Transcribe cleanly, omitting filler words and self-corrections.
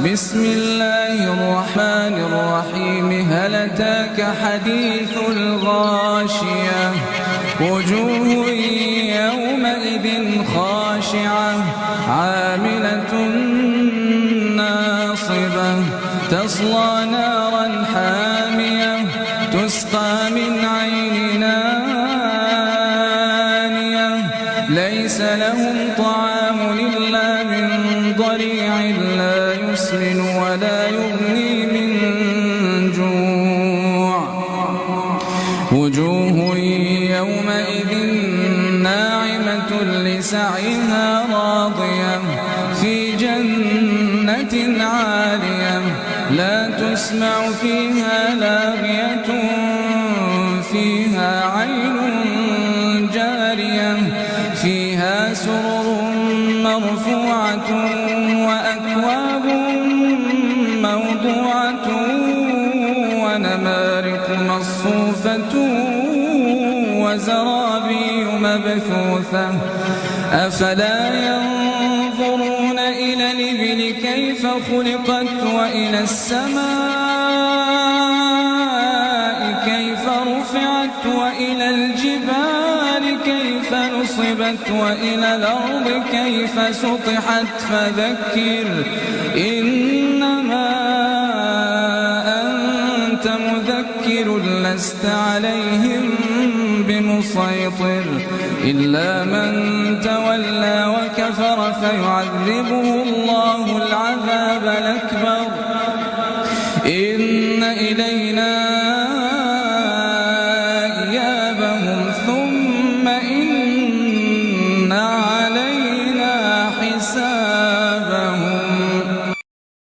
بسم الله الرحمن الرحيم. هل أتاك حديث الغاشية؟ وجوه يومئذ خاشعة عاملة ناصبة تصلى نارا حامية تسقى من عين آنية ليس لهم طعام إلا من ضريع لا يسمن ولا يغني من جوع. وجوه يومئذ ناعمة لسعيها راضية في جنة عالية لا تسمع فيها لاغية فيها عين جارية فيها سرر مرفوعة وأكواب موضوعة ونمارق مصفوفة وزرابي مبثوثة. أفلا ينظرون إلى الإبل كيف خلقت وإلى السماء كيف رفعت وإلى الجبال كيف نصبت وإلى الأرض كيف سطحت. فذكر إنما أنت مذكر لست عليهم بمسيطر إلا من تولى وكفر فيعذبه الله العذاب الأكبر